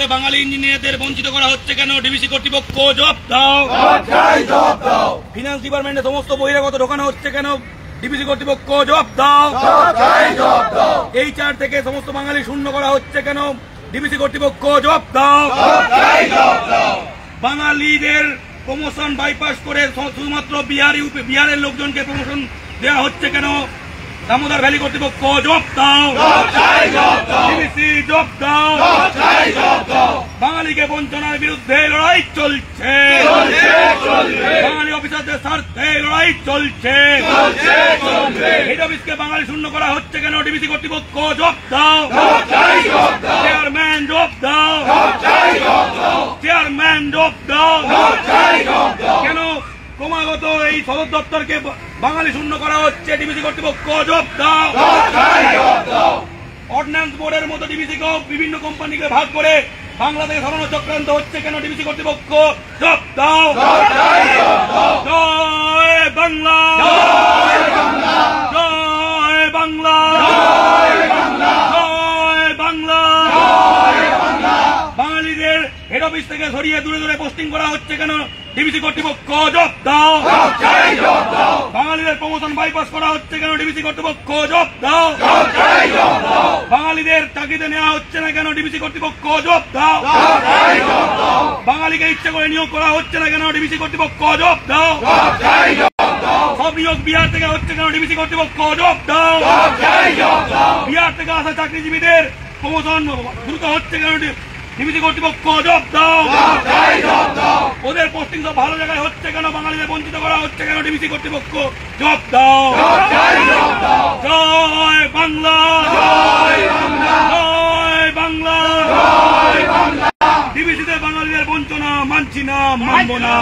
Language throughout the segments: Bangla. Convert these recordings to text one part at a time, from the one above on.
থেকে বাঙালি ইঞ্জিনিয়ারদের বঞ্চিত করা হচ্ছে কেন? ডিবিসি কর্তৃপক্ষ জবাব দাও। ফিনান্স ডিপার্টমেন্টে সমস্ত বহিরাগত ঢোকানো হচ্ছে কেন? ডিবিসি কর্তৃপক্ষ জবাব দাও। HR থেকে সমস্ত বাঙালি শূন্য করা হচ্ছে কেন? ডিবিসি কর্তৃপক্ষ জবাব দাও। বাঙালিদের প্রমোশন বাইপাস করে শুধুমাত্র বিহারের লোকজনকে প্রমোশন দেওয়া হচ্ছে কেন? দামোদর ভ্যালি কর্তৃপক্ষ জবাব দাও। ডিবিসি জবাব দাও। বাঙালিকে বঞ্চনার বিরুদ্ধে লড়াই চলছে, বাঙালি অফিসারদের স্বার্থে লড়াই চলছে। হেড অফিসকে বাঙালি শূন্য করা হচ্ছে কেন? ডিবিসি কর্তৃপক্ষ জবাব দাও। চেয়ারম্যান জবাব দাও। চেয়ারম্যান জবাব দাও। কেন ক্রমাগত এই সদর দপ্তরকে বাঙালি শূন্য করা হচ্ছে? ডিবিসি কর্তৃপক্ষ জবাব দাও। অর্ডিন্যান্স বোর্ডের মতো ডিবিসিকেও বিভিন্ন কোম্পানিকে ভাগ করে বাংলা থেকে সরানো চক্রান্ত হচ্ছে কেন? ডিবিসি কর্তৃপক্ষ জবাব দাও। জয় বাংলা, জয় বাংলা, জয় বাংলা। বাঙালিদের হেড অফিস থেকে সরিয়ে দূরে দূরে পোস্টিং করা হচ্ছে কেন? ডিবিসি কর্তৃপক্ষ জবাব দাও। বাঙালিদের প্রমোশন বাইপাস করা হচ্ছে কেন? ডিবিসি কর্তৃপক্ষ জবাব দাও। বাঙালিদের চাকরিতে নেওয়া হচ্ছে না কেন? ডিবিসি কর্তৃপক্ষ জবাব দাও। বাঙালিকে ইচ্ছা করে নিয়োগ করা হচ্ছে না কেন? ডিবিসি কর্তৃপক্ষ জবাব দাও। সব নিয়োগ বিহার থেকে হচ্ছে কেন? ডিবিসি কর্তৃপক্ষ জবাব দাও। বিহার থেকে আসা চাকরিজীবীদের প্রমোশন দ্রুত হচ্ছে কেন? ডিবিসি কর্তৃপক্ষ জবাব দাও। ওদের পোস্টিং সব ভালো জায়গায় হচ্ছে কেন? বাঙালিদের বঞ্চিত করা হচ্ছে কেন? ডিবিসি কর্তৃপক্ষ জবাব দাও। জয় বাংলা, জয় বাংলা। ডিবিসিতে বাঙালিদের বঞ্চনা মানছি না, মানবো না।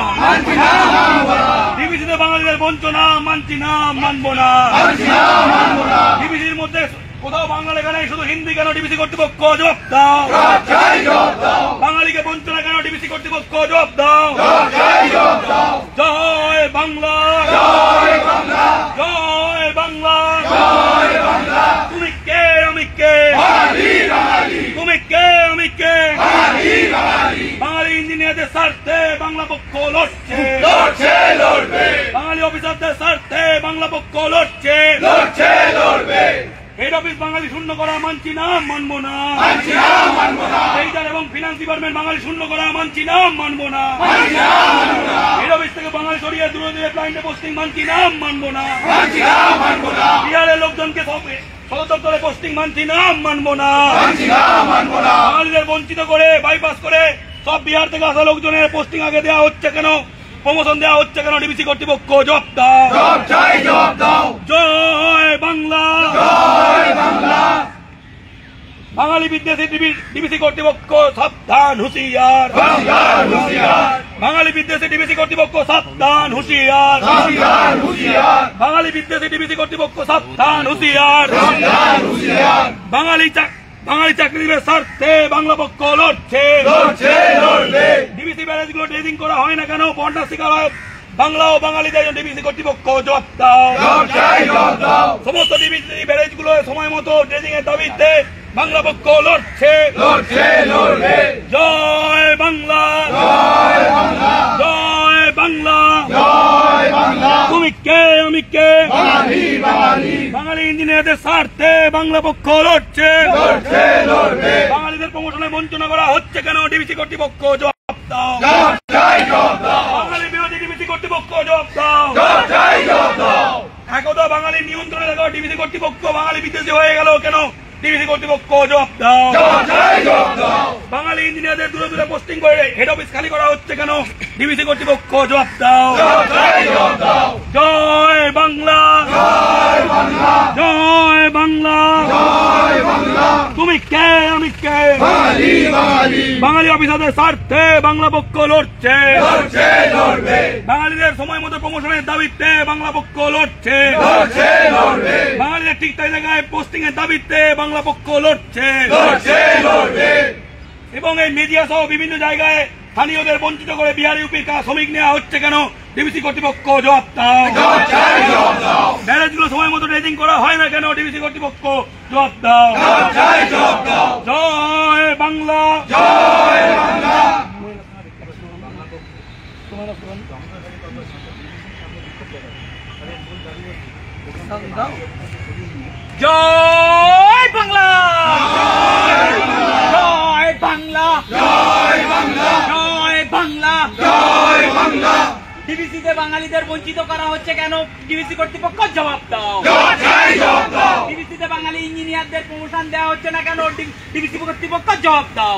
ডিবিসিতে বাঙালিদের বঞ্চনা মানছি না, মানবো না। ডিবিসির মধ্যে কোথাও বাংলা লেখা নেই, শুধু হিন্দি কেন? ডিবিসি কর্তৃপক্ষ জবাব দাও। বাঙালিকে বঞ্চনা কেন? ডিবিসি কর্তৃপক্ষ জবাব দাও। জয় বাংলা, জয় বাংলা। তুমি কে, আমি কে? তুমি কে, আমি কে? বাঙালি ইঞ্জিনিয়ারদের স্বার্থে বাংলা পক্ষ লড়ছে, বাঙালি অফিসারদের স্বার্থে বাংলা পক্ষ লড়ছে, লড়বে। হেড অফিস বাঙালি শূন্য করা মানছি না, মানবো না। এইচআর এবং ফিনান্স ডিপার্টমেন্ট বাঙালি শূন্য করা মানছি না, মানবো না। হেড অফিস থেকে বাঙালি সরিয়ে দূরে দূরে প্লাইন্টে পোস্টিং মানছি না, মানবো না। বিহারের লোকজনকে সদর দপ্তরে পোস্টিং মানছি না, মানবো না। বাঙালিদের বঞ্চিত করে বাইপাস করে সব বিহার থেকে আসা লোকজনের পোস্টিং আগে দেওয়া হচ্ছে কেন? প্রমোশন দেওয়া হচ্ছে কেন? ডিবিসি কর্তৃপক্ষ জবাব দাও। জয় বাংলা, বাঙালি বিদ্বেষী ডিবিসি কর্তৃপক্ষ সাবধান, হুঁশিয়ার। বাঙালি বিদ্বেষী ডিবিসি কর্তৃপক্ষ সাবধান, হুঁশিয়ার। বাঙালি বিদ্বেষী ডিবিসি কর্তৃপক্ষ সাবধান, হুঁশিয়ার। বাঙালি চাকরিজীবীদের স্বার্থে বাংলা পক্ষ লড়ছে, ডিবিসি ব্যারেজগুলো ড্রেজিং করা হয় না কেন? বন্যা শিকার হয় বাংলা ও বাঙালিদের ডিবিসি কর্তৃপক্ষ জবাব দাও। সমস্ত ডিবিসি ব্যারেজগুলো সময় মতো ড্রেজিং এর দাবিতে বাংলা পক্ষ লড়ছে, জয় বাংলা, জয় বাংলা। তুমি কে, আমি কে? বাঙালি ইঞ্জিনিয়ারদের স্বার্থে বাংলা পক্ষ লড়ছে, বাঙালিদের প্রমোশনে বঞ্চনা করা হচ্ছে কেন? ডিবিসি কর্তৃপক্ষ জবাব দাও। বাঙালি বিরোধী ডিবিসি কর্তৃপক্ষ জবাব দাও। একদা বাঙালি নিয়ন্ত্রণে থাকা ডিবিসি কর্তৃপক্ষ বাঙালি বিদ্বেষী হয়ে গেল কেন? ডিবিসি কর্তৃপক্ষ জবাব দাও। বাঙালি ইঞ্জিনিয়ারদের দূরে দূরে পোস্টিং করে হেড অফিস খালি করা হচ্ছে কেন? ডিবিসি কর্তৃপক্ষ জবাব দাও। জয় বাংলা, জয় বাংলা। তুমি কে, আমি কে? বাঙালি অফিসারদের স্বার্থে বাংলা পক্ষ লড়ছে, বাঙালিদের সময় মতো প্রমোশনের দাবিতে বাংলা পক্ষ লড়ছে, বাঙালিদের ঠিক তাই জায়গায় পোস্টিং এর দাবিতে বাংলা পক্ষ লড়ছে, এবং এই মিডিয়া সহ বিভিন্ন জায়গায় স্থানীয়দের বঞ্চিত করে বিহার ইউপির শ্রমিক নেওয়া হচ্ছে কেন? ডিবিসি কর্তৃপক্ষ জবাব দাও। ব্যারেজগুলো সময় মতো ড্রেজিং করা হয় না কেন? ডিবিসি কর্তৃপক্ষ জবাব দাও। জয় বাংলা, জয় জয় বাংলা, জয় বাংলা, জয় বাংলা, জয় বাংলা, জয় বাংলা। ডিবিসিতে বাঙালিদের বঞ্চিত করা হচ্ছে কেন? ডিবিসি কর্তৃপক্ষ জবাব দাও। ডিবিসিতে বাঙালি ইঞ্জিনিয়ারদের প্রমোশন দেওয়া হচ্ছে না কেন? ডিবিসি কর্তৃপক্ষ জবাব দাও।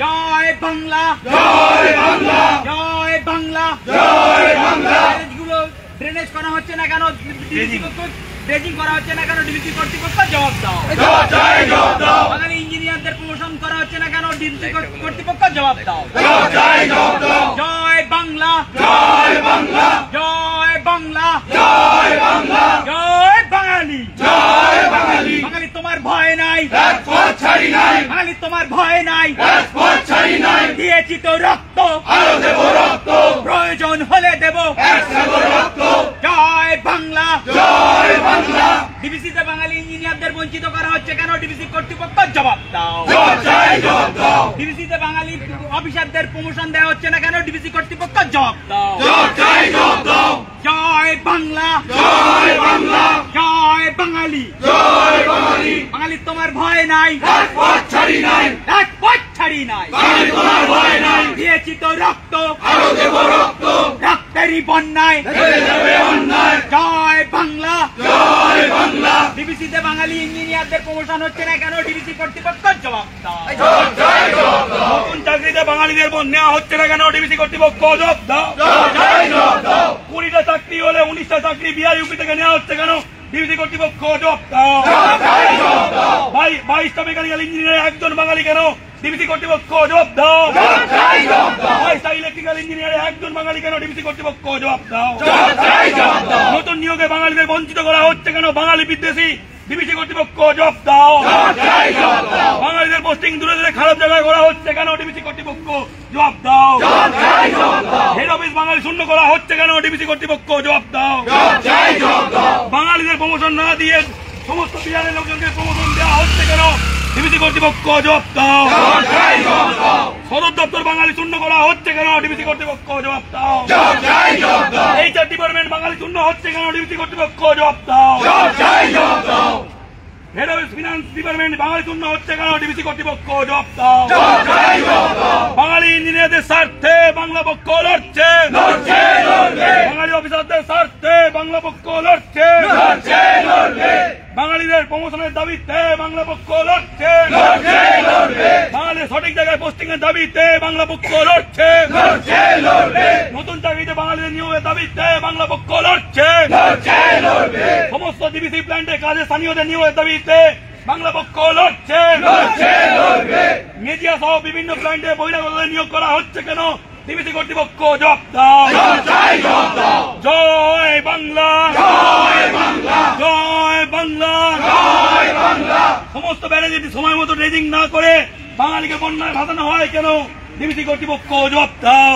জয় বাংলা, জয় বাংলা, জয় বাংলা, জয় বাংলা। কলেজগুলো ড্রেনেজ করা হচ্ছে না কেন? ড্রেজিং করা হচ্ছে না কেন? ডিবিসি কর্তৃপক্ষ জবাব দাও। বাঙালি ইঞ্জিনিয়ারদের প্রমোশন করা হচ্ছে না কেন? ডিবিসি কর্তৃপক্ষ জবাব দাও। জয় বাংলা, জয় বাংলা, জয় বাংলা, জয় বাংলা, জয় বাঙালি, জয় বাঙালি। বাঙালি তোমার ভয় নাই, রাজপথ ছাড়ি নাই। বাঙালি তোমার ভয় নাই, রাজপথ ছাড়ি নাই। দিয়েছি তো রক্ত, আরো দেব রক্ত, প্রয়োজন হলে দেব রক্ত। জয় বাংলা, জয় বাংলা। ডিবিসিতে বাঙালি ইঞ্জিনিয়ারদের বঞ্চিত করা হচ্ছে কেন? ডিবিসি কর্তৃপক্ষ জবাব দাও। ডিবিসিতে বাঙালি অফিসারদের প্রমোশন দেওয়া হচ্ছে না কেন? ডিবিসি কর্তৃপক্ষ জবাব দাও। জয় বাংলা, জয় বাংলা, জয় বাঙালি, জয় বাঙালি। বাঙালি তোমার ভয় নাই, রাজপথ ছাড়ি নাই, রাজপথ ছাড়ি নাই। বাঙালি তোমার ভয় নাই, দিয়েছি তো রক্ত, আরো দেব রক্ত, রক্তেরই বন্যায় দেবে অন্যায়। জয় বাংলা, জয় বাংলা। ডিবিসিতে বাঙালি ইঞ্জিনিয়ারদের প্রমোশন হচ্ছে না কেন? ডিবিসি কর্তৃপক্ষ জবাব দাও। নতুন চাকরিতে বাঙালিদের নেওয়া হচ্ছে না কেন? ডিবিসি কর্তৃপক্ষ জবাব দাও। 20টা চাকরি হলে 19টা চাকরি বিহার ইউপি থেকে নেওয়া হচ্ছে কেন? ডিবিসি কর্তৃপক্ষ জবাব দাও। 22টা মেকানিক্যাল ইঞ্জিনিয়ার একজন বাঙালি কেন? ডিবিসি কর্তৃপক্ষ জবাব দাও। 22টা ইলেকট্রিক্যাল ইঞ্জিনিয়ারে একজন বাঙালি কেন? ডিবিসি কর্তৃপক্ষ জবাব দাও। নতুন নিয়োগে বাঙালিদের বঞ্চিত করা হচ্ছে কেন? বাঙালি বিদ্বেষী ডিবিসি কর্তৃপক্ষ জবাব দাও। বাঙালিদের পোস্টিং দূরে দূরে খারাপ জায়গায় করা হচ্ছে কেন? ডিবিসি কর্তৃপক্ষ জবাব দাও। হেড অফিস বাঙালি শূন্য করা হচ্ছে কেন? ডিবিসি কর্তৃপক্ষ জবাব দাও। বাঙালিদের প্রমোশন না দিয়ে সমস্ত বিহারের লোকজনকে প্রমোশন দেওয়া হচ্ছে কেন? ডিবিসি কর্তৃপক্ষ জবাব দাও। সদর দপ্তর বাঙালি শূন্য করা হচ্ছে কেন? ডিবিসি কর্তৃপক্ষ জবাব দাও। এইচআর ডিপার্টমেন্ট বাঙালি শূন্য হচ্ছে কেন? ডিবিসি কর্তৃপক্ষ জবাব দাও। হেড অফিস ফিনান্স ডিপার্টমেন্ট বাঙালি শূন্য হচ্ছে কেন? ডিবিসি কর্তৃপক্ষ জবাব দাও। বাঙালি ইঞ্জিনিয়ারদের স্বার্থে বাংলা পক্ষ লড়ছে, বাঙালি অফিসারদের স্বার্থে বাংলা পক্ষ লড়ছে, বাঙালিদের প্রমোশনের দাবিতে বাংলা পক্ষ লড়ছে, বাঙালির সঠিক জায়গায় পোস্টিং এর দাবিতে বাংলা পক্ষ লড়ছে, নতুন চাকরিতে বাঙালিদের নিয়োগের দাবিতে বাংলা পক্ষ লড়ছে, সমস্ত ডিবিসি প্ল্যান্টে কাজে স্থানীয়দের নিয়োগের দাবিতে বাংলা পক্ষ লড়ছে, মেজিয়া সহ বিভিন্ন প্ল্যান্টে বহিরাগতদের নিয়োগ করা হচ্ছে কেন? ডিবিসি কর্তৃপক্ষ জবাব দাও। জয় বাংলা, জয় বাংলা, জয় বাংলা, জয় বাংলা। সমস্ত ব্যারেজ সময় মতো ড্রেজিং না করে বাঙালিকে বন্যায় ভাসানো হয় কেন? ডিবিসি কর্তৃপক্ষ জবাব দাও।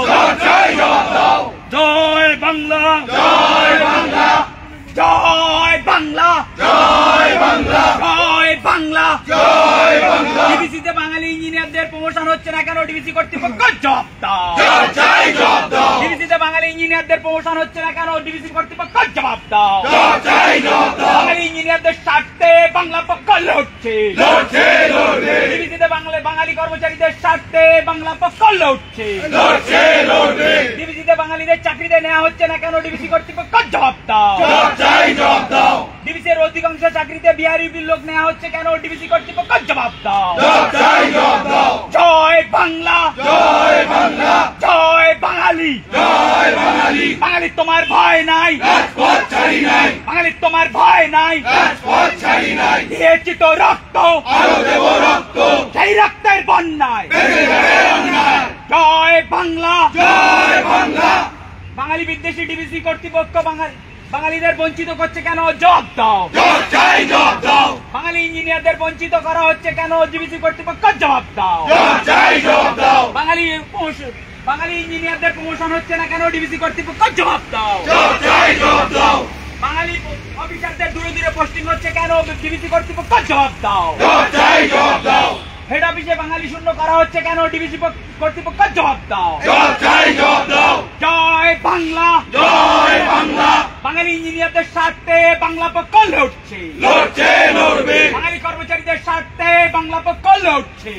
জয় বাংলা, জয় বাংলা, জয় বাংলা, জয় বাংলা, জয় বাংলা, জয় বাংলা। ডিবিসিতে বাঙালি ইঞ্জিনিয়ারদের প্রমোশন হচ্ছে না কেন? ডিবিসি কর্তৃপক্ষ জবাব দাও। ডিবিসিতে বাঙালি ইঞ্জিনিয়ারদের প্রমোশন হচ্ছে না কেন? ডিবিসি কর্তৃপক্ষ জবাব দাও। বাঙালি ইঞ্জিনিয়ারদের স্বার্থে বাংলা পক্ষ লড়ছে, ডিবিসিতে বাঙালি কর্মচারীদের স্বার্থে বাংলা পক্ষ লড়ছে, ডিবিসিতে বাঙালিদের চাকরিতে নেওয়া হচ্ছে না কেন? ডিবিসি কর্তৃপক্ষ জবাব দাও। ডিবিসির অধিকাংশ চাকরিতে বিহারি লোক নেওয়া হচ্ছে কেন? ডিবিসি কর্তৃপক্ষ জবাব দাও। জয় বাংলা, জয় বাংলা, জয় বাঙালি, জয় বাঙালি। বাঙালি তোমার ভয় নাই, রাজপথ ছাড়ি নাই। বাঙালি তোমার ভয় নাই, রাজপথ ছাড়ি নাই। দিয়েছি তো রক্ত, আরো দেব রক্ত, সেই রক্তের বন্যায় জয় বাংলা, জয় বাংলা। বাঙালি বিদ্বেষী ডিবিসি কর্তৃপক্ষ বাঙালিদের বঞ্চিত করছে কেন? জবাব দাও। বাঙালি ইঞ্জিনিয়ারদের বঞ্চিত করা হচ্ছে কেন? ডিবিসি কর্তৃপক্ষ জবাব দাও। বাঙালি ইঞ্জিনিয়ারদের প্রমোশন হচ্ছে না কেন? ডিবিসি কর্তৃপক্ষ জবাব দাও। বাঙালি অফিসারদের দূরে দূরে পোস্টিং হচ্ছে কেন? ডিবিসি কর্তৃপক্ষ জবাব দাও। হেড অফ অফিসে বাঙালি শূন্য করা হচ্ছে কেন? ডিবিসি কর্তৃপক্ষ জবাব দাও। জয় বাংলা, জয় বাংলা। বাঙালি ইঞ্জিনিয়ারদের স্বার্থে বাংলা পক্ষ লড়ছে, লড়বে। বাঙালি কর্মচারীদের স্বার্থে বাংলা পক্ষ লড়ছে,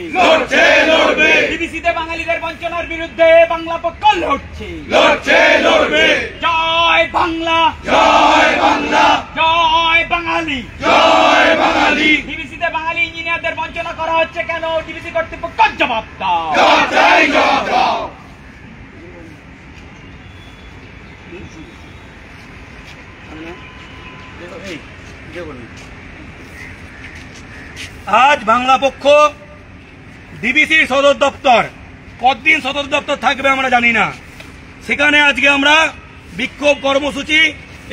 লড়বে। ডিবিসিতে বাঙালিদের বঞ্চনার বিরুদ্ধে বাংলা পক্ষ লড়ছে, লড়বে। জয় বাংলা, জয় বাংলা। জয় বাঙালি, জয় বাঙালি। ডিবিসিতে বাঙালি ইঞ্জিনিয়ারদের বঞ্চনা করা হচ্ছে কেন? ডিবিসি কর্তৃপক্ষ জবাব দাও। আজ বাংলা পক্ষ ডিবিসির সদর দপ্তর, কতদিন সদর দপ্তর থাকবে আমরা জানি না, সেখানে আজকে আমরা বিক্ষোভ কর্মসূচি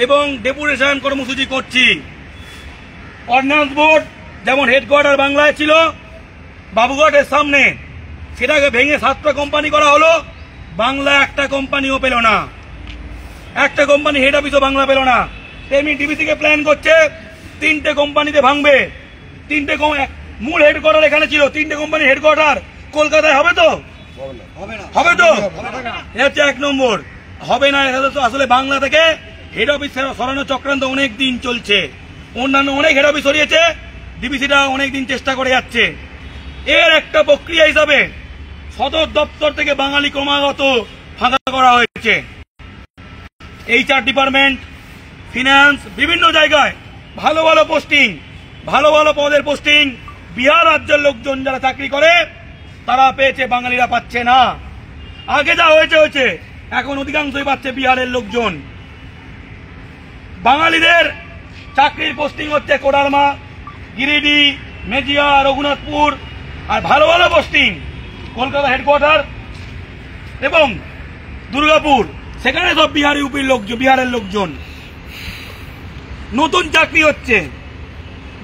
এবং ডেপুটেশন কর্মসূচি করছি। অর্ডিন্যান্স বোর্ড যেমন হেডকোয়ার্টার বাংলায় ছিল বাবুঘাটের সামনে, সেটাকে ভেঙে 7টা কোম্পানি করা হলো, বাংলা একটা কোম্পানিও পেল না, একটা কোম্পানি হেড অফিসও বাংলা পেল না। তেমনি ডিবিসিকে প্ল্যান করছে 3টে কোম্পানিতে ভাঙবে। 3টে মূল হেডকোয়ার্টার এখানে ছিল, 3টে কোম্পানি হেডকোয়ার্টার কলকাতায় হবে তো? হবে তো? এটা হচ্ছে 1 নম্বর। হবে না, আসলে বাংলা থেকে হেড অফিস সরানোর চক্রান্ত অনেক দিন চলছে, অন্যান্য অনেক হেড অফিস সরিয়েছে, ডিবিসিটা অনেক দিন চেষ্টা করে যাচ্ছে। এর একটা প্রক্রিয়া হিসাবে সদর দপ্তর থেকে বাঙালি ক্রমাগত ফাঁকা করা হয়েছে। HR ডিপার্টমেন্ট, ফিনান্স, বিভিন্ন জায়গায় ভালো ভালো পোস্টিং, ভালো ভালো পদের পোস্টিং বিহার রাজ্যের লোকজন যারা চাকরি করে তারা পেয়েছে, বাঙালিরা পাচ্ছে না। আগে যা হয়েছে এখন অধিকাংশই পাচ্ছে বিহারের লোকজন। বাঙালিদের চাকরির পোস্টিং হচ্ছে কোডারমা, গিরিডি, মেজিয়া, রঘুনাথপুর, আর ভালো ভালো পোস্টিং কলকাতা হেডকোয়ার্টার এবং দুর্গাপুর, সেখানে সব বিহারের লোকজন। নতুন চাকরি হচ্ছে,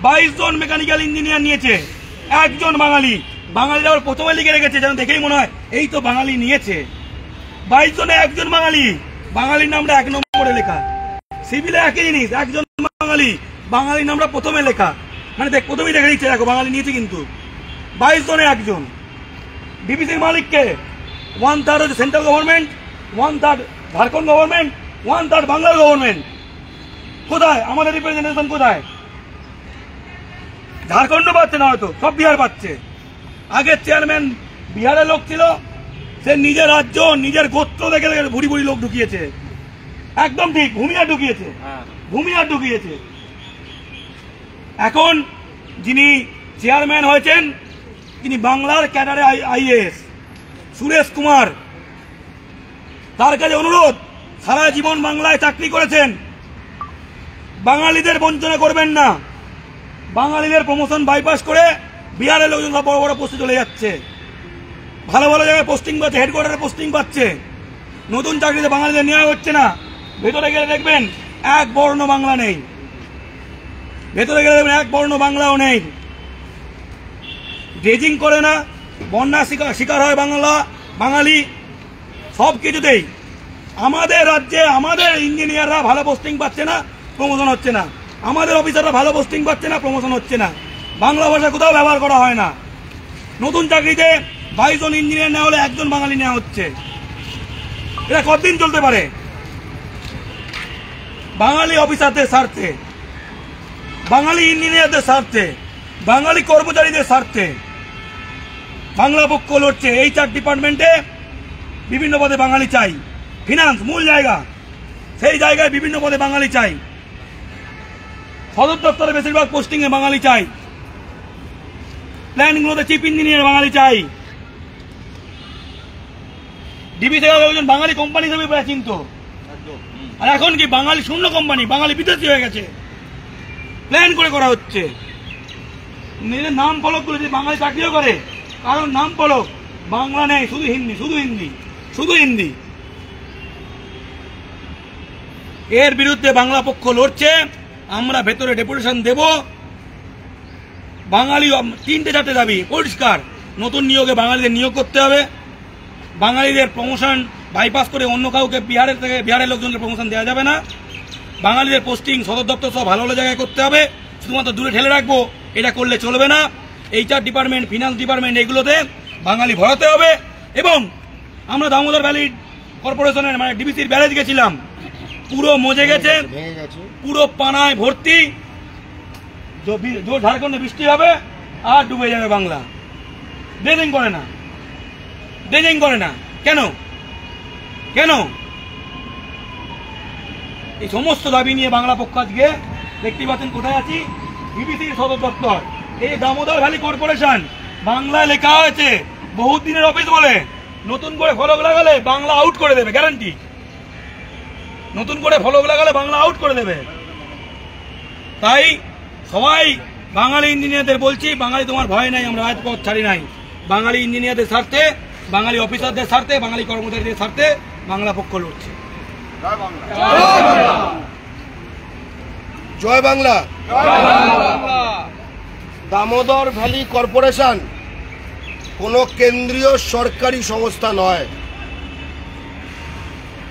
22 জন মেকানিক্যাল ইঞ্জিনিয়ার নিয়েছে, 1 জন বাঙালি। বাঙালিরা আবার প্রথমে লিখে রেখেছে, যেন দেখেই মনে হয় এই তো বাঙালি নিয়েছে। 22 জনে 1 জন বাঙালি, বাঙালির নামটা 1 নম্বরে লেখা। সিভিলে একই জিনিস, 1 জন বাঙালি, বাঙালির নামটা প্রথমে লেখা, মানে প্রথমেই দেখে দিচ্ছে দেখো বাঙালি নিয়েছে। কিন্তু 22 জনে 1 জন। ডিবিসির মালিককে 1/3 হচ্ছে সেন্ট্রাল গভর্নমেন্ট, 1/3 ঝাড়খণ্ড গভর্নমেন্ট, 1/3 বাংলার গভর্নমেন্ট। কোথায় আমাদের রিপ্রেজেন্টেশন? কোথায়? ঝাড়খণ্ড পাচ্ছে না, হয়তো সব বিহার পাচ্ছে। আগের চেয়ারম্যান বিহারের লোক ছিল, সে নিজের রাজ্য নিজের গোত্র দেখে ভুড়ি ভুড়ি লোক ঢুকিয়েছে। একদম ঠিক, ভূমিহার ঢুকিয়েছে। এখন যিনি চেয়ারম্যান হয়েছেন তিনি বাংলার ক্যাডারে IAS সুরেশ কুমার। তার কাছে অনুরোধ, সারা জীবন বাংলায় চাকরি করেছেন, বাঙালিদের বঞ্চনা করবেন না। বাঙালিদের প্রমোশন বাইপাস করে বিহারের লোকজন সব বড় বড় পোস্টে চলে যাচ্ছে, ভালো ভালো জায়গায় পোস্টিং পাচ্ছে, হেডকোয়ার্টারে পোস্টিং পাচ্ছে। নতুন চাকরিতে বাঙালিদের নেওয়া হচ্ছে না। ভেতরে গেলে দেখবেন 1 বর্ণ বাংলা নেই, ভেতরে গেলে দেখবেন 1 বর্ণ বাংলাও নেই। ড্রেজিং করে না, বন্যা শিকার হয় বাঙালি, সব কিছুতেই। আমাদের রাজ্যে আমাদের ইঞ্জিনিয়াররা ভালো পোস্টিং পাচ্ছে না, প্রমোশন হচ্ছে না। আমাদের অফিসাররা ভালো পোস্টিং পাচ্ছে না, প্রমোশন হচ্ছে না। বাংলা ভাষা কোথাও ব্যবহার করা হয় না। নতুন চাকরিতে 22 জন ইঞ্জিনিয়ার নেওয়া হলে 1 জন বাঙালি নেওয়া হচ্ছে। এটা কতদিন চলতে পারে? বাঙালি অফিসারদের স্বার্থে, বাঙালি ইঞ্জিনিয়ারদের স্বার্থে, বাঙালি কর্মচারীদের স্বার্থে বাংলা পক্ষ লড়ছে। HR ডিপার্টমেন্টে বিভিন্ন পদে বাঙালি চাই, ফিনান্স মূল জায়গা, সেই জায়গায় বিভিন্ন পদে বাঙালি চাই, সদর দপ্তরে বেশিরভাগ পোস্টিং এ বাঙালি চাই, প্ল্যানগুলোতে চিফ ইঞ্জিনিয়ার বাঙালি চাই। ডিবিসি একজন বাঙালি কোম্পানি হিসেবে প্রায় চিন্ত, আর এখন কি বাঙালি শূন্য কোম্পানি, বাঙালি বিদেশি হয়ে গেছে, প্ল্যান করে করা হচ্ছে। নিজের নাম ফলক গুলো যদি বাঙালি চাকরিও করে, কারণ নাম ফলক বাংলা নেই, শুধু হিন্দি। এর বিরুদ্ধে বাংলা পক্ষ লড়ছে। আমরা ভেতরে ডেপুটেশন দেব। বাঙালি 3-4টে দাবি পরিষ্কার। নতুন নিয়োগে বাঙালিদের নিয়োগ করতে হবে, বাঙালিদের প্রমোশন বাইপাস করে অন্য কাউকে বিহারের লোকজনকে প্রমোশন দেওয়া যাবে না, বাঙালিদের পোস্টিং সদর দপ্তর সব ভালো ভালো জায়গায় করতে হবে, শুধুমাত্র দূরে ঠেলে রাখবো এটা করলে চলবে না। এইচআর ডিপার্টমেন্ট, ফিনান্স ডিপার্টমেন্ট, এগুলোতে বাঙালি ভরাতে হবে। এবং আমরা দামোদর ভ্যালি কর্পোরেশনের মানে ডিবিসির ব্যারেজ গেছিলাম, পুরো মজে গেছে, পুরো পানায় ভর্তি। ঝাড়খণ্ডে বৃষ্টি হবে আর ডুবে যাবে বাংলা। ড্রেজিং করে না, ড্রেজিং করে না কেন? কেন? এই সমস্ত দাবি নিয়ে বাংলা পক্ষ আজকে দেখতে পাচ্ছেন কোথায় আছি, ডিবিসির সদর দপ্তর। এই দামোদর ভ্যালি কর্পোরেশন বাংলায় লেখা হয়েছে বহুত দিনের অফিস বলে, নতুন করে ফলক লাগালে বাংলা আউট করে দেবে, গ্যারান্টি। নতুন করে ফলক লাগালে বাংলা আউট করে দেবে। তাই সবাই বাঙালি ইঞ্জিনিয়ারদের বলছি, বাঙালি তোমার ভয় নাই, আমরা রাজপথ ছাড়ি নাই। বাঙালি ইঞ্জিনিয়ারদের স্বার্থে, বাঙালি অফিসারদের স্বার্থে, বাঙালি কর্মচারীদের স্বার্থে বাংলা পক্ষ লড়ছে। জয় বাংলা। দামোদর ভ্যালি কর্পোরেশন কোনো কেন্দ্রীয় সরকারি সংস্থা নয়।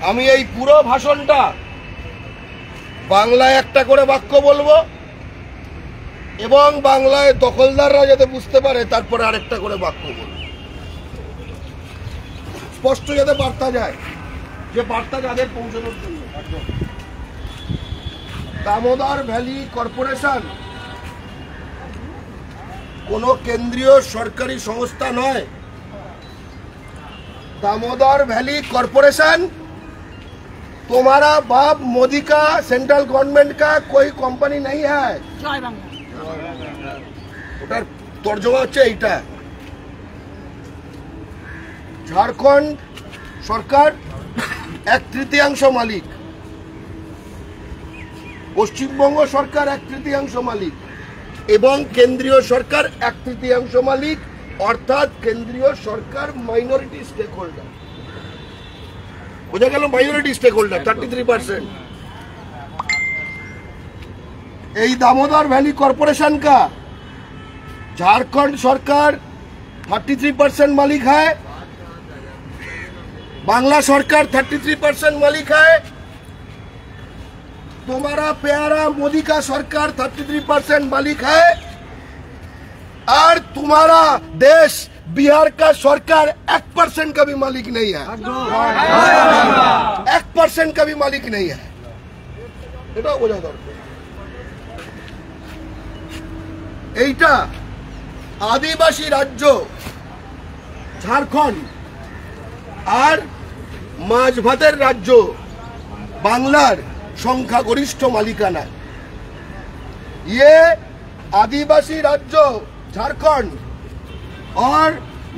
আমি এই পুরো ভাষণটা বাংলায় একটা করে বাক্য বলবো এবং বাংলায় দখলদাররা যাতে বুঝতে পারে তারপরে আরেকটা করে বাক্য বলবো, স্পষ্ট যাতে বার্তা যায়, যে বার্তা যাদের পৌঁছানোর জন্য। দামোদর ভ্যালি কর্পোরেশন কোনো কেন্দ্রীয় সরকারি সংস্থা নয়। दामोदर वैली कॉरपोरेशन तुम्हारा बाप मोदी का सेंट्रल गवर्नमेंट का कोई कंपनी नहीं है। ওটার তর্জমা হচ্ছে এইটা, झारखंड सरकार एक तृतीयांश मालिक, पश्चिमबंग सरकार एक तृतीयांश मालिक एवं केंद्रीय सरकार एक तृतीयांश मालिक, अर्थात केंद्रीय सरकार माइनरिटी स्टेक होल्डर। बुझा गेल माइनरिटी स्टेक होल्डर 33%। এই दामोदर वैली कॉरपोरेशन का झारखंड सरकार 33% मालिक है, बांग्ला सरकार 33% मालिक है, तुम्हारा प्यारा मोदी का सरकार 33% मालिक है, और तुम्हारा देश बिहार का सरकार 1% का भी मालिक नहीं है, 1% का भी मालिक नहीं है। এটা বোঝা দরকার। এইটা आदिवासी राज्य झारखंड और माझभातेर राज्य बांग्लार संख्यागरिष्ठ मालिकाना। ये आदिवासी राज्य झारखंड और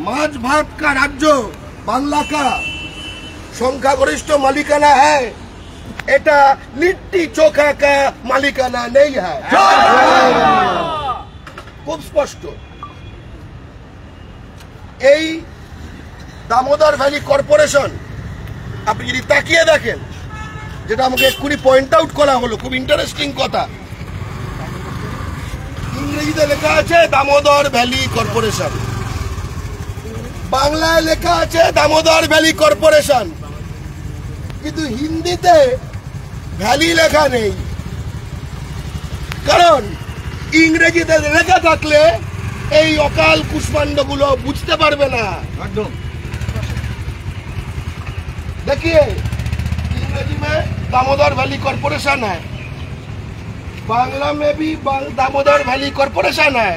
माझभात का राज्य बांग्ला का संख्यागरिष्ठ मालिकाना है। एटा लिट्टी चोखा का मालिकाना नहीं है। खूब स्पष्ट। এই দামোদর ভ্যালি কর্পোরেশন আপনি যদি তাকিয়ে দেখেন, যেটা আমাকে এক্ষুনি পয়েন্ট আউট করা হলো, খুব ইন্টারেস্টিং কথা, ইংরেজিতে লেখা আছে দামোদর ভ্যালি কর্পোরেশন, বাংলায় লেখা আছে দামোদর ভ্যালি কর্পোরেশন, কিন্তু হিন্দিতে ভ্যালি লেখা নেই। কারণ ইংরেজিতে লেখা থাকলে এই অকাল কুষ্মান্ডগুলো বুঝতে পারবে না। देखिए इंग्रेजी में दामोदर वैली कॉरपोरेशन है, बांग्ला में भी दामोदर वैली कॉरपोरेशन है,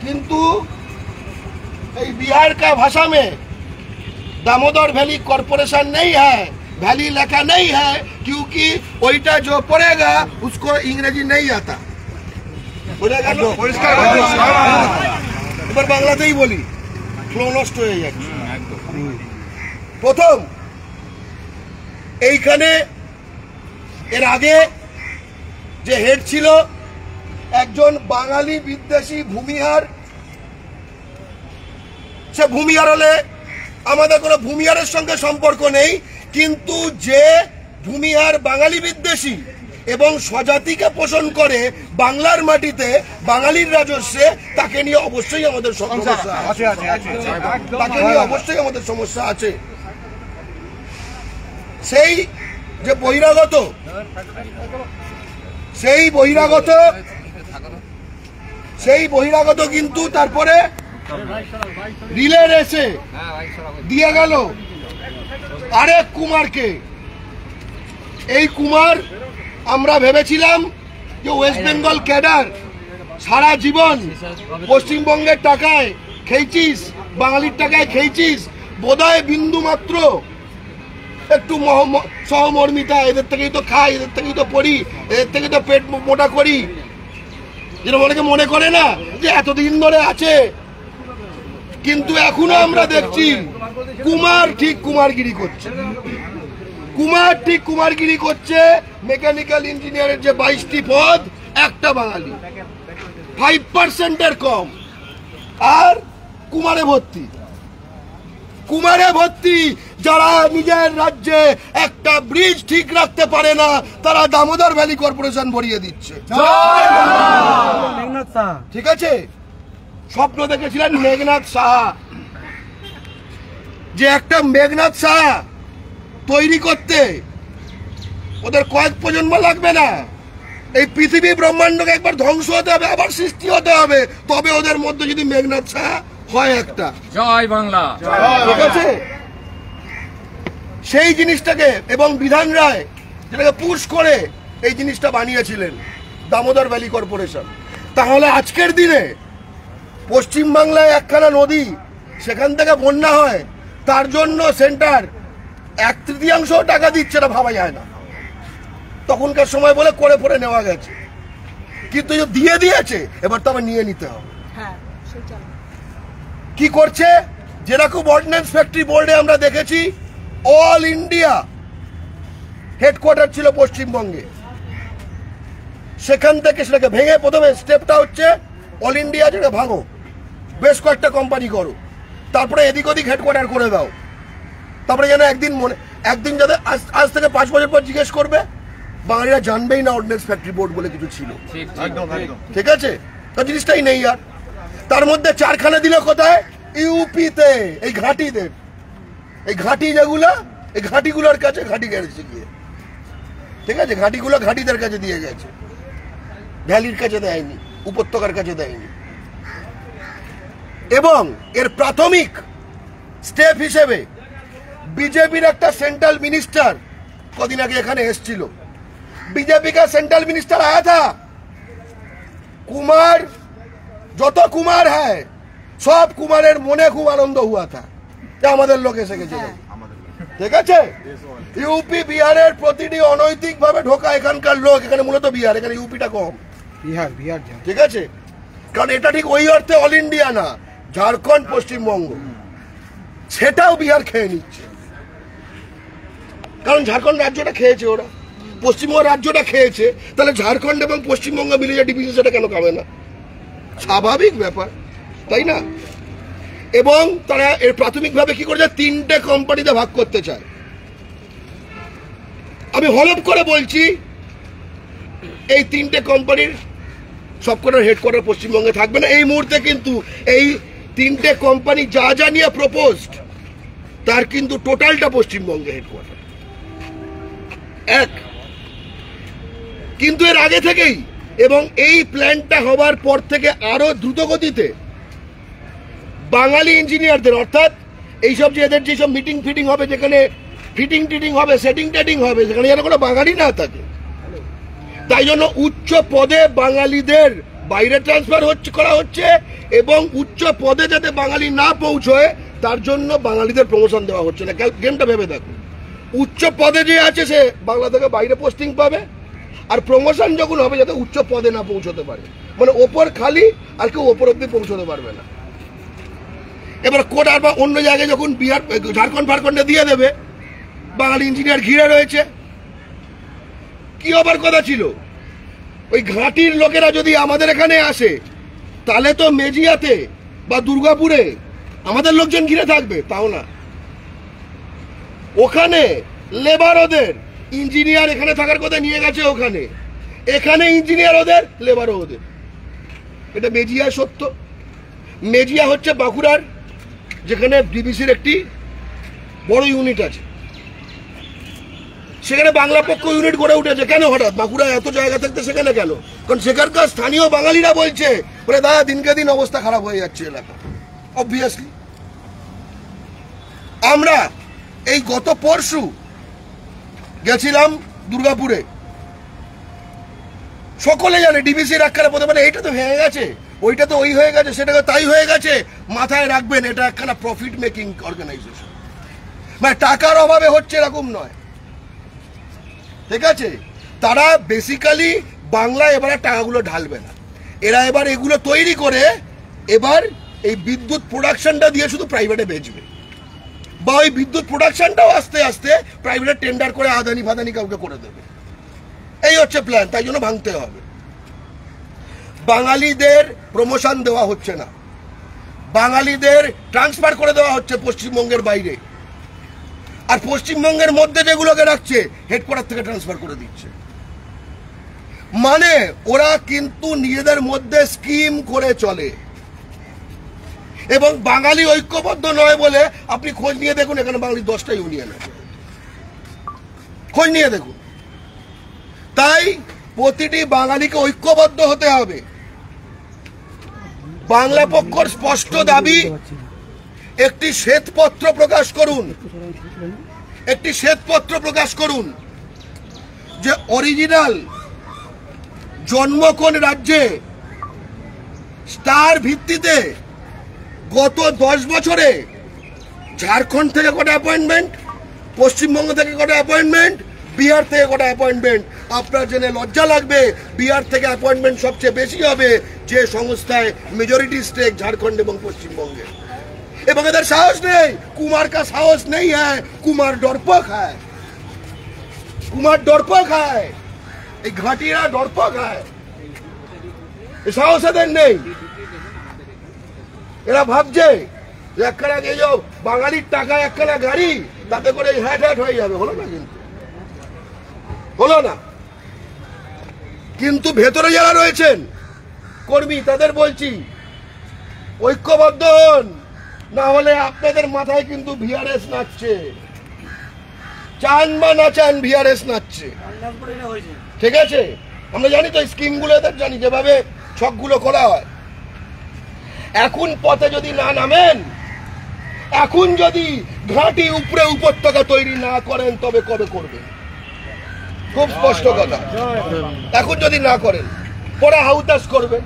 किंतु बिहार का भाषा में दामोदर वैली कॉरपोरेशन नहीं है, वैली लिखा नहीं है, क्योंकि ওইটা जो पढ़ेगा उसको इंग्रेजी नहीं आता। এবার বাংলাতেই বলি, ফ্লো নষ্ট হয়ে যাচ্ছে। প্রথম এইখানে এর আগে যে হেড ছিল একজন বাঙালি বিদ্বেষী ভূমিহার। সে ভূমিহার হলে আমাদের কোনো ভূমিহারের সঙ্গে সম্পর্ক নেই, কিন্তু যে ভূমিহার বাঙালি বিদ্বেষী এবং স্বজাতিকে পোষণ করে বাংলার মাটিতে বাঙালির রাজস্বে, তাকে নিয়ে অবশ্যই আমাদের সমস্যা আছে, তাকে নিয়ে অবশ্যই আমাদের সমস্যা আছে। সেই যে বহিরাগত, সেই বহিরাগত সেই বহিরাগত কিন্তু তারপরে রিলে রেসে দিয়ে গেল আরেক কুমারকে। এই কুমার আমরা ভেবেছিলাম যে ওয়েস্ট বেঙ্গল ক্যাডার, সারা জীবন পশ্চিমবঙ্গের টাকায় খেয়েছিস, বাঙালির টাকায় খেয়েছিস, বোধহয় বিন্দু মাত্র একটু সহমর্মিতা, এদের থেকেই তো খাই, এদের থেকেই তো পড়ি, এদের থেকে তো পেট মোটা করি, যেরকম অনেকে মনে করে না যে এতদিন ধরে আছে। কিন্তু এখনো আমরা দেখছি কুমার ঠিক কুমারগিরি করছে, কুমার ঠিক কুমারগিরি করছে। মেকানিক্যাল ইঞ্জিনিয়ারের যে 22টি পদ, একটা বাঙালি, 5% কম, আর কুমারে ভর্তি। কুমারে ভর্তি যারা নিজের রাজ্যে একটা ব্রিজ ঠিক রাখতে পারে না, তারা দামোদর ভ্যালি কর্পোরেশন ভরিয়ে দিচ্ছে। ঠিক আছে, স্বপ্ন দেখেছিলেন মেঘনাথ সাহা, যে একটা মেঘনাথ সাহা তৈরি করতে ওদের কয়েক প্রজন্ম লাগবে না। এই পৃথিবী ব্রহ্মাণ্ডকে একবার ধ্বংস হতে হবে, আবার সৃষ্টি হতে হবে, তবে ওদের মধ্যে যদি মেঘনাথ সাহা হয় একটা। জয় বাংলা। ঠিক আছে, সেই জিনিসটাকে এবং বিধান রায় যেটাকে পুশ করে এই জিনিসটা বানিয়েছিলেন দামোদর ভ্যালি কর্পোরেশন। তাহলে আজকের দিনে পশ্চিমবাংলায় একখানা নদী, সেখান থেকে বন্যা হয়, তার জন্য সেন্টার 1/3 টাকা দিচ্ছে না, ভাবা যায় না। তখনকার সময় বলে করে পড়ে নেওয়া গেছে, কিন্তু দিয়ে দিয়েছে, এবার তো আবার নিয়ে নিতে হবে। কি করছে, যেরকম অর্ডিন্যান্স ফ্যাক্টরি বোর্ডে আমরা দেখেছি, অল ইন্ডিয়া হেডকোয়ার্টার ছিল পশ্চিমবঙ্গে, সেখান থেকে সেটাকে ভেঙে প্রথমে স্টেপটা হচ্ছে অল ইন্ডিয়া, যেটা ভাঙো, বেশ কয়েকটা কোম্পানি করো, তারপরে এদিক ওদিক হেডকোয়ার্টার করে দাও। তারপরে যেন একদিন যাতে আজ থেকে 5 বছর পর জিজ্ঞেস করবে, বাঙালিরা জানবেই না অর্ডিন্যান্স ফ্যাক্টরি বোর্ড বলে কিছু ছিল। ঠিক আছে, তার জিনিসটাই নেই আর। তার মধ্যে 4খানা দিল কোথায়? ইউপিতে, এই ঘাঁটিদের, এই ঘাঁটি যেগুলো, এই ঘাঁটিগুলোর কাছে, ঘাঁটি গেছে গিয়ে। ঠিক আছে, ঘাঁটিগুলো ঘাঁটিদের কাছে দিয়ে গেছে, ভ্যালির কাছে দেয়নি, উপত্যকার কাছে দেয়নি। এবং এর প্রাথমিক স্টেপ হিসেবে বিজেপির একটা সেন্ট্রাল মিনিস্টার কদিন আগে এখানে এসেছিল। बीजेपी का सेंट्रल मिनिस्टर आया था, कुमार যত কুমার है সব কুমারের মনে খুব আনন্দ হুয়া था যে আমাদের লোক এসে গেছে। ঠিক আছে, ইউপি বিহারের প্রতিটি অনৈতিক ভাবে ঢোকা এখানকার লোক, এখানে মূলত বিহার, এখানে ইউপিটা কম, বিহার। ঠিক আছে, কারণ এটা ঠিক ওই অর্থে অল ইন্ডিয়া না, ঝাড়খণ্ড পশ্চিমবঙ্গ, সেটাও বিহার খেয়ে নিচ্ছে। কারণ ঝাড়খণ্ড রাজ্যটা খেয়েছে ওরা, পশ্চিমবঙ্গ রাজ্যটা খেয়েছে, তাহলে ঝাড়খণ্ড এবং পশ্চিমবঙ্গ মিলে যে ডিভিশন সেটা কেন খাবে না? স্বাভাবিক ব্যাপার, তাই না? এবং তারা এর প্রাথমিকভাবে কি করেছে, 3টে কোম্পানিতে ভাগ করতে চায়। আমি হলফ করে বলছি, এই 3টে কোম্পানির সবকটার হেডকোয়ার্টার পশ্চিমবঙ্গে থাকবে না এই মুহূর্তে। কিন্তু এই 3টে কোম্পানি যা যা নিয়ে প্রপোজড, তার কিন্তু টোটালটা পশ্চিমবঙ্গে হেডকোয়ার্টার এক। কিন্তু এর আগে থেকেই এবং এই প্ল্যানটা হবার পর থেকে আরো দ্রুত গতিতে বাঙালি ইঞ্জিনিয়ারদের, অর্থাৎ এইসব যে এদের যেসব মিটিং ফিটিং হবে, যেখানে ফিটিং টিটিং হবে, সেটিং টেটিং হবে, সেখানে যেন কোনো বাঙালি না থাকে, তাই জন্য উচ্চ পদে বাঙালিদের বাইরে ট্রান্সফার করা হচ্ছে। এবং উচ্চ পদে যাতে বাঙালি না পৌঁছয়, তার জন্য বাঙালিদের প্রমোশন দেওয়া হচ্ছে না। গেমটা ভেবে দেখো, উচ্চ পদে যে আছে সে বাংলা থেকে বাইরে পোস্টিং পাবে, আর প্রমোশন যখন হবে যাতে উচ্চ পদে না পৌঁছতে পারে, মানে ওপর খালি, আর কেউ ওপর অব্দি পৌঁছতে পারবে না। এবার কোটার বা অন্য জায়গায় যখন বিহার, ঝাড়খণ্ড ফারখণ্ডে দিয়ে দেবে, বাঙালি ইঞ্জিনিয়ার ঘিরে রয়েছে, কি হবার কথা ছিল? ওই ঘাটির লোকেরা যদি আমাদের এখানে আসে, তাহলে তো মেজিয়াতে বা দুর্গাপুরে আমাদের লোকজন ঘিরে থাকবে, তাও না। ওখানে লেবার ওদের, ইঞ্জিনিয়ার এখানে থাকার কথা নিয়ে গেছে ওখানে, এখানে ইঞ্জিনিয়ার ওদের, লেবারও ওদের। এটা মেজিয়া সত্য। মেজিয়া হচ্ছে বাঁকুড়ার, যেখানে ডিবিসির একটি বড় ইউনিট আছে, সেখানে বাংলা পক্ষ ইউনিট গড়ে উঠেছে। কেন হঠাৎ বাঁকুড়া এত জায়গা থাকতে সেখানে কেন? কারণ সেখানকার স্থানীয় বাঙালিরা বলছে বলে দাদা দিনকে দিন অবস্থা খারাপ হয়ে যাচ্ছে এলাকা। অবভিয়াসলি আমরা এই গত পরশু গেছিলাম দুর্গাপুরে, সকলে জানে ডিবিসির একখানা পথে মানে এইটা তো ভেঙে গেছে, ওইটা তো ওই হয়ে গেছে, সেটা তাই হয়ে গেছে। মাথায় রাখবেন এটা একখানা প্রফিট মেকিং অর্গানাইজেশন, মানে টাকার অভাবে হচ্ছে এরকম নয়, ঠিক আছে? তারা বেসিক্যালি বাংলায় এবারে টাকাগুলো ঢালবে না, এরা এবার এগুলো তৈরি করে এবার এই বিদ্যুৎ প্রোডাকশনটা দিয়ে শুধু প্রাইভেটে বেচবে, বা ওই বিদ্যুৎ প্রোডাকশনটাও আস্তে আস্তে প্রাইভেটে টেন্ডার করে আদানি ফাদানি কাউকে করে দেবে। এই হচ্ছে প্ল্যান, তাই জন্য ভাঙতে হবে। বাঙালিদের প্রমোশন দেওয়া হচ্ছে না, বাঙালিদের ট্রান্সফার করে দেওয়া হচ্ছে পশ্চিমবঙ্গের বাইরে, আর পশ্চিমবঙ্গের মধ্যে যেগুলোকে রাখছে হেডকোয়ার্টার থেকে ট্রান্সফার করে দিচ্ছে। মানে ওরা কিন্তু নিজেদের মধ্যে স্কিম করে চলে, এবং বাঙালি ঐক্যবদ্ধ নয় বলে আপনি খোঁজ নিয়ে দেখুন, এখানে বাঙালি 10টা ইউনিয়ন আছে, খোঁজ নিয়ে দেখুন। তাই প্রতিটি বাঙালিকে ঐক্যবদ্ধ হতে হবে। বাংলা পক্ষের স্পষ্ট দাবি, একটি শ্বেতপত্র প্রকাশ করুন, একটি শ্বেতপত্র প্রকাশ করুন যে অরিজিনাল জন্ম কোন রাজ্যে, তার ভিত্তিতে গত 10 বছরে ঝাড়খণ্ড থেকে কটা অ্যাপয়েন্টমেন্ট, পশ্চিমবঙ্গ থেকে কটা অ্যাপয়েন্টমেন্ট, বিহার থেকে কটা অ্যাপয়েন্টমেন্ট। আপনার জেনে লজ্জা লাগবে, বিহার থেকে অ্যাপয়েন্টমেন্ট সবচেয়ে বেশি হবে যে সংস্থায় মেজরিটি স্টেক ঝাড়খণ্ড এবং পশ্চিমবঙ্গে। এবং এদের সাহস নেই, কুমার কা সাহস নেই হ্যায়, কুমার ডরপক হ্যায়, কুমার ডরপক হ্যায়, এই ঘাটিরা ডরপক হ্যায়, এই সাহস এদের নেই। এরা ভাবছে যে একখানা এই যে বাঙালির টাকা একখানা গাড়ি, তাতে করে হ্যাট হ্যাট হয়ে যাবে। হলো না, কিন্তু হলো না। কিন্তু ভেতরে যারা রয়েছেন কর্মী, তাদের বলছি ঐক্যবদ্ধ হন, না হলে আপনাদের মাথায় কিন্তু ভিআরএস নাচছে, চান বা না চান ভিআরএস নাচছে, ঠিক আছে? আমরা জানি তো স্কিমগুলো, এদের জানি যেভাবে ছকগুলো করা হয়। এখন পথে যদি না নামেন, এখন যদি ঘাঁটি উপরে উপত্যকা তৈরি না করেন, তবে কবে করবেন? খুব স্পষ্ট কথা, এখন যদি না করেন পরে হাউতাস করবেন।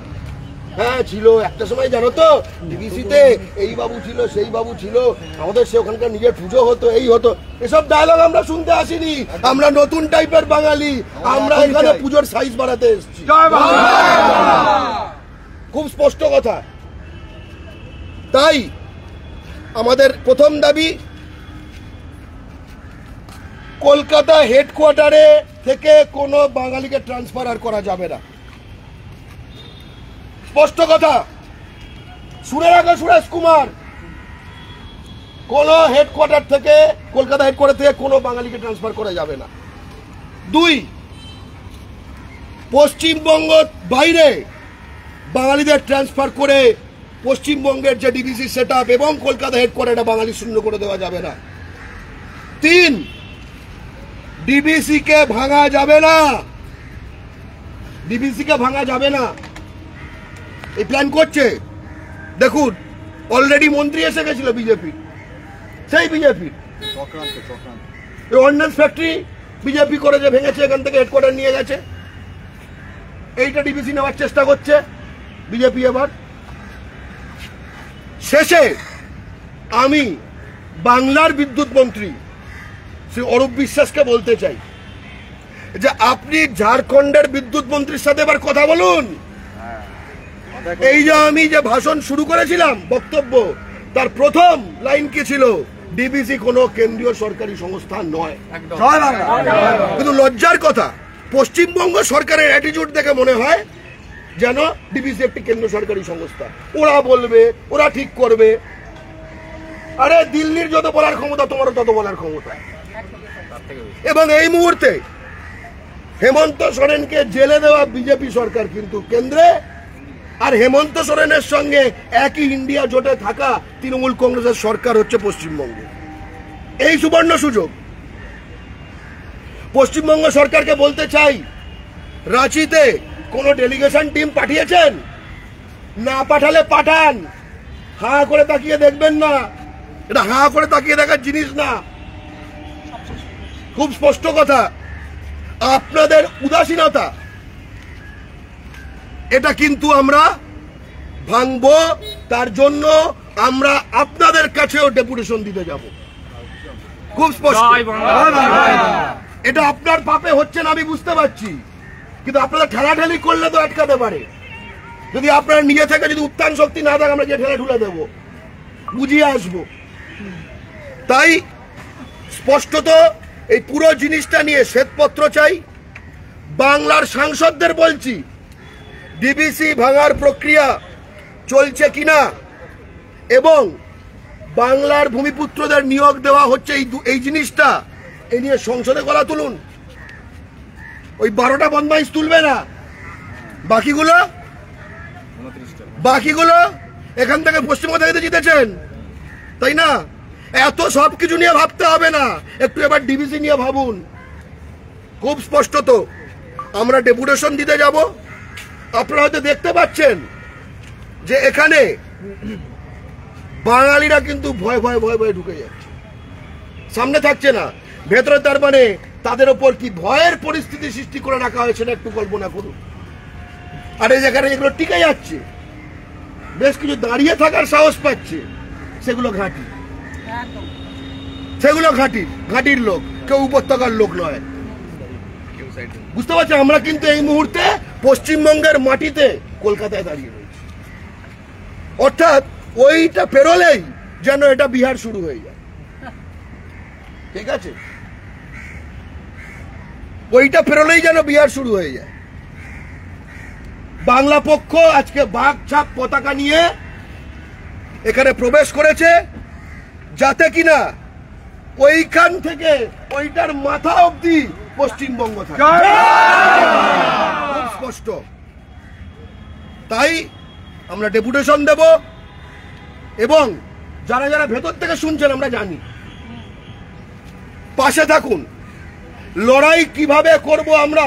হ্যাঁ ছিল একটা সময়, জানো তো, ডিবিসিতে এই বাবু ছিল, সেই বাবু ছিল, আমাদের সে ওখানকার নিজের পুজো হতো, এই হতো। এসব ডায়লগ আমরা শুনতে আসিনি, আমরা নতুন টাইপের বাঙালি, আমরা এখানে পুজোর সাইজ বাড়াতে এসেছি। খুব স্পষ্ট কথা। তাই আমাদের প্রথম দাবি, কলকাতা হেডকোয়ার্টারে থেকে কোনো বাঙালিকে ট্রান্সফার আর করা যাবে না, স্পষ্ট কথা। শুনে রাখো সুরেশ কুমার, কোন হেডকোয়ার্টার থেকে, কলকাতা হেডকোয়ার্টার থেকে কোনো বাঙালিকে ট্রান্সফার করা যাবে না। 2, পশ্চিমবঙ্গ বাইরে বাঙালিদের ট্রান্সফার করে পশ্চিমবঙ্গের যে ডিবিসি সেটআপ এবং কলকাতা হেডকোয়ার্টারটা বাঙালি শূন্য করে দেওয়া যাবে না। 3, ডিবিসি কে ভাঙা যাবে না, ডিবিসি কে ভাঙা যাবে না। এই প্ল্যান করছে, দেখুন অলরেডি মন্ত্রী এসে গেছিল বিজেপি, সেই বিজেপি অর্ডিন্যান্স ফ্যাক্টরি বিজেপি করে যে ভেঙেছে, এখান থেকে হেডকোয়ার্টার নিয়ে গেছে, এইটা ডিবিসি নেওয়ার চেষ্টা করছে বিজেপি। এবার শেষে আমি বাংলার বিদ্যুৎ মন্ত্রী শ্রী অরূপ বিশ্বাসকে বলতে চাই যে আপনি ঝাড়খণ্ডের বিদ্যুৎ মন্ত্রীর সাথে এবার কথা বলুন। এই যে আমি যে ভাষণ শুরু করেছিলাম, বক্তব্য, তার প্রথম লাইন কি ছিল? ডিবিসি কোনো কেন্দ্রীয় সরকারি সংস্থা নয়। কিন্তু লজ্জার কথা, পশ্চিমবঙ্গ সরকারের অ্যাটিটিউড দেখে মনে হয় যেন ডিবিসি একটি কেন্দ্র সরকারি সংস্থা, ওরা বলবে, ওরা ঠিক করবে। আরে দিল্লির যত বলার ক্ষমতা, তোমারও তত বলার ক্ষমতা। এবং এই মুহূর্তে হেমন্ত সোরেনকে জেলে দেওয়া বিজেপি সরকার কিন্তু কেন্দ্রে, আর হেমন্ত সোরেনের সঙ্গে একই ইন্ডিয়া জোটে থাকা তৃণমূল কংগ্রেসের সরকার হচ্ছে পশ্চিমবঙ্গে। এই সুবর্ণ সুযোগ পশ্চিমবঙ্গ সরকারকে বলতে চাই, রাঁচিতে কোন ডেলিগেশন টিম পাঠিয়েছেন? না পাঠালে পাঠান, হাঁ করে তাকিয়ে দেখবেন না, এটা হাঁ করে তাকিয়ে দেখার জিনিস না। খুব স্পষ্ট কথা, আপনাদের উদাসীনতা এটা কিন্তু আমরা ভাঙবো। তার জন্য আমরা আপনাদের কাছেও ডেপুটেশন দিতে যাব। খুব স্পষ্ট, এটা আপনার পাপে হচ্ছে না আমি বুঝতে পারছি, কিন্তু আপনারা ঠেলাঠেলি করলে তো আটকাতে পারে। যদি আপনার নিজে থেকে যদি উত্থান শক্তি না থাকে, আমরা যে ঠেলে ঠুলে দেবো, বুঝিয়ে আসবো। তাই স্পষ্টত এই পুরো জিনিসটা নিয়ে শ্বেতপত্র চাই। বাংলার সাংসদদের বলছি, ডিবিসি ভাঙার প্রক্রিয়া চলছে কিনা এবং বাংলার ভূমিপুত্রদের নিয়োগ দেওয়া হচ্ছে এই জিনিসটা এই নিয়ে সংসদে গলা তুলুন। ওই 12টা বদমাইশ তুলবে না, বাকিগুলো এখান থেকে পশ্চিমবঙ্গ থেকে জিতেছেন, তাই না? এত সবকিছু নিয়ে ভাবতে হবে না, একটু এবার ডিবিসি নিয়ে ভাবুন। খুব স্পষ্টত আমরা ডেপুটেশন দিতে যাব। আপনারা হয়তো দেখতে পাচ্ছেন যে এখানে বাঙালিরা কিন্তু ভয় ভয় ভয় ভয় ঢুকে যাচ্ছে, সামনে থাকছে না, ভেতরে। তার মানে তাদের ওপর কি ভয়ের পরিস্থিতি সৃষ্টি করে রাখা হয়েছে না, একটু কল্পনা করুন। আর এই যেখানে এগুলো টিকে যাচ্ছে, বেশ কিছু দাঁড়িয়ে থাকার সাহস পাচ্ছে, সেগুলো ঘাটির লোক, কেউ উপত্যকার লোক নয়। বুঝতে পারছি, আমরা কিন্তু এই মুহূর্তে পশ্চিমবঙ্গের মাটিতে কলকাতায় দাঁড়িয়ে রয়েছি। অর্থাৎ ওইটা পেরোলেই যেন এটা বিহার শুরু হয়ে যায়, ঠিক আছে? ওইটা পেরোলেই যেন বিহার শুরু হয়ে যায়। বাংলা পক্ষ আজকে বাঘ ছাপ পতাকা নিয়ে এখানে প্রবেশ করেছে, যাতে কিনা ওইখান থেকে ওইটার মাথা অবধি পশ্চিমবঙ্গ থাকে, খুব স্পষ্ট। তাই আমরা ডেপুটেশন দেব এবং যারা যারা ভেতর থেকে শুনছেন আমরা জানি, পাশে থাকুন। লড়াই কিভাবে করব আমরা,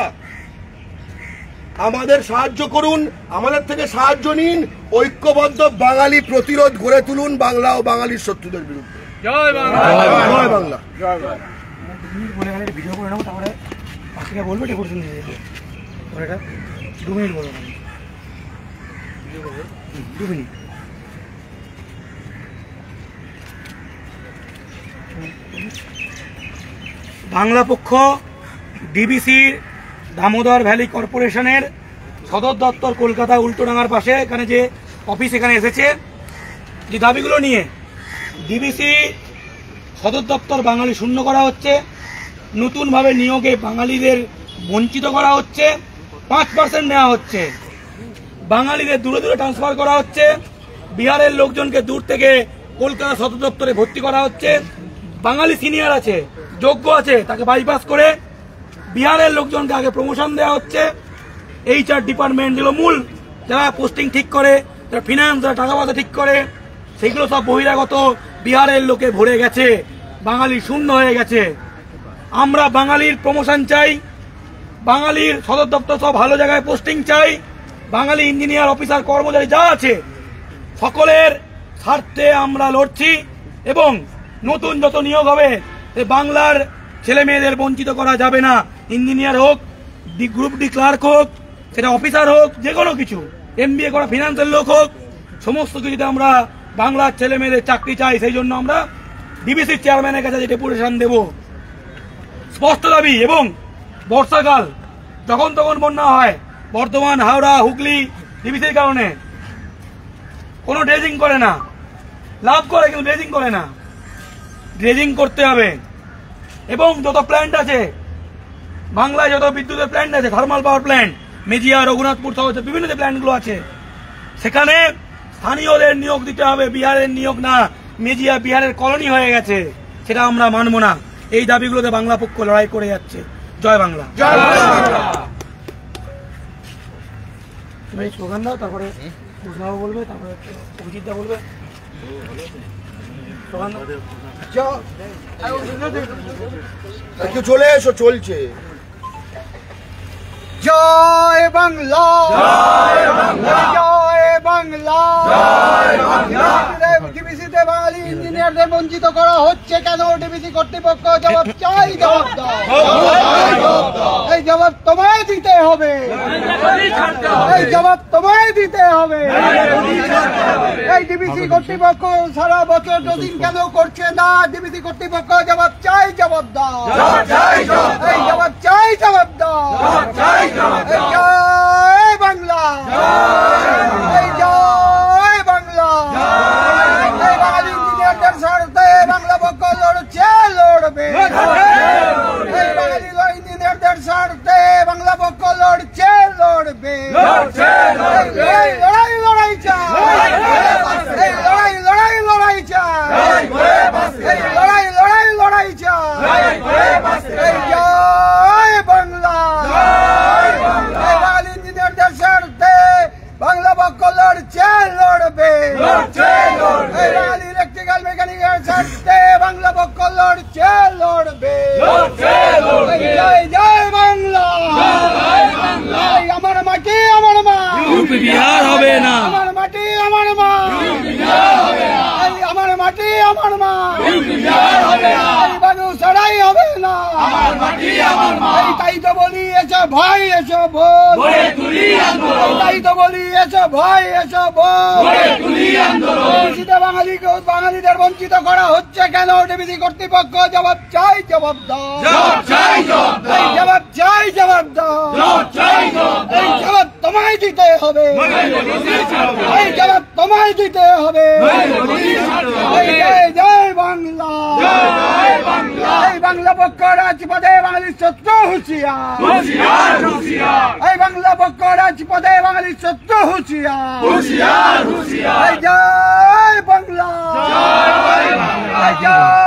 আমাদের সাহায্য করুন, আমাদের থেকে সাহায্য নিন। ঐক্যবদ্ধ বাঙালি প্রতিরোধ গড়ে তুলুন বাংলা ও বাঙালির শত্রুদের বিরুদ্ধে। জয় বাংলা, জয় বাংলা, জয় বাংলা। ভিডিও করে নেবো, তারপরে পাখিটা বলবো ডেপুটেশন দিয়ে দেবো। 2 মিনিট বলবো, 2 মিনিট। বাংলা পক্ষ ডিবিসির দামোদর ভ্যালি কর্পোরেশনের সদর দপ্তর কলকাতা উল্টোডাঙ্গার পাশে, এখানে যে অফিস এখানে এসেছে, যে দাবিগুলো নিয়ে ডিবিসি সদর দপ্তর বাঙালি শূন্য করা হচ্ছে, নতুনভাবে নিয়োগে বাঙালিদের বঞ্চিত করা হচ্ছে, 5% নেওয়া হচ্ছে, বাঙালিদের দূরে দূরে ট্রান্সফার করা হচ্ছে, বিহারের লোকজনকে দূর থেকে কলকাতা সদর দপ্তরে ভর্তি করা হচ্ছে, বাঙালি সিনিয়র আছে, যোগ্য আছে, তাকে বাইপাস করে বিহারের লোকজনকে আগে প্রমোশন দেওয়া হচ্ছে। HR ডিপার্টমেন্ট যেগুলো মূল, যারা পোস্টিং ঠিক করে, যারা ফিনান্স, যারা টাকা পয়সা ঠিক করে, সেগুলো সব বহিরাগত বিহারের লোকে ভরে গেছে, বাঙালি শূন্য হয়ে গেছে। আমরা বাঙালির প্রমোশন চাই, বাঙালির সদর দপ্তর সব ভালো জায়গায় পোস্টিং চাই, বাঙালি ইঞ্জিনিয়ার, অফিসার, কর্মচারী যা আছে সকলের স্বার্থে আমরা লড়ছি। এবং নতুন যত নিয়োগ হবে, বাংলার ছেলে মেয়েদের বঞ্চিত করা যাবে না। ইঞ্জিনিয়ার হোক, গ্রুপ ডি ক্লার্ক হোক, সেটা অফিসার হোক, যে কোনো কিছু, MBA করা ফিনান্সের লোক হোক, সমস্ত কিছুতে আমরা বাংলার ছেলে মেয়েদের চাকরি চাই। সেই জন্য আমরা ডিবিসির চেয়ারম্যানের কাছে ডেপুটেশন দেব, স্পষ্ট দাবি। এবং বর্ষাকাল যখন তখন বন্যা হয়, বর্ধমান, হাওড়া, হুগলি, ডিবিসির কারণে কোনো ড্রেজিং করে না, লাভ করে কিন্তু ড্রেজিং করে না। ড্রেজিং করতে হবে। এবং যত প্ল্যান্ট আছে বাংলায়, যত বিদ্যুতের প্ল্যান্ট আছে, thermal power plant, Mejia, Raghunathpur সহ বিভিন্ন যে প্ল্যান্টগুলো আছে, সেখানে স্থানীয়দের নিয়োগ দিতে হবে, বিহারের নিয়োগ না। মেজিয়া বিহারের কলোনি হয়ে গেছে, সেটা আমরা মানব না। এই দাবিগুলোতে বাংলা পক্ষ লড়াই করে যাচ্ছে। জয় বাংলা, জয় বাংলা। তুমি স্লোগান দাও, তারপরে বুঝনাও বলবে, তারপরে অভিজিৎদা বলবে। চলে এসো, চলছে। জয় বাংলা, জয় বাংলা, জয় বাংলা। ডিবিসিতে বাঙালি ইঞ্জিনিয়ারদের বঞ্চিত করা হচ্ছে কেন? ডিবিসি কর্তৃপক্ষ জবাব চাই, জবাব দাও। এই জবাব তোমায় দিতে হবে, এই জবাব তোমায় দিতে হবে। এই ডিবিসি কর্তৃপক্ষ সারা বছর দুদিন কেন করছে না? ডিবিসি কর্তৃপক্ষ জবাব চাই, জবাব দাও। এই জবাব চাই, জবাব দাও। এই জয় বাংলা, এই জয় বাংলা। এই বাঙালি ইঞ্জিনিয়ারদের স্বার্থে বাংলা পক্ষ লড়ছে, লড়বে। এই বাঙালি ইঞ্জিনিয়ারদের স্বার্থে বাংলা পক্ষ লড়ছে, লড়বে। এই লড়াই লড়াই চাই, এই লড়াই লড়াই লড়াই চাই, এই লড়াই লড়াই লড়াই চাই। এই জয় বাংলা, এই বাঙালি ইঞ্জিনিয়ারদের স্বার্থে বাংলা পক্ষ লড়ছে, লড়বে। এই বাঙালি ইলেকট্রিক্যাল মেকানিকের স্বার্থে বাংলা পক্ষ লড়ছে, লড়বে। এই জয় জয় বাংলা, এই আমার মাটি আমার মা, বিহার হবে না। আমার মাটি আমার মা, এই আমার মাটি আমার মা, এই বানু ছাড়াই হবে না। এই তাই তো বলি এসো ভাই এসো বল, তাই তো বলি এসো ভাই এসো বল। ডিবিসিতে বাঙালিদের বঞ্চিত করা হচ্ছে কেন? ডিবিসি কর্তৃপক্ষ জবাব চাই, জবাব দাও। এই জবাব চাই, জবাব দাও। এই জবাব তোমায় দিতে হবে, এই জবাব তোমায় দিতে হবে। এই জয় জয় বাংলা, এই বাংলা পক্ষ রাজপথে বাঙালির শত্রু হুঁশিয়ার, এই বাংলা পক্ষ রাজপথে বাঙালির শত্রু হুঁশিয়ার। এই জয় বাংলা, এই জয়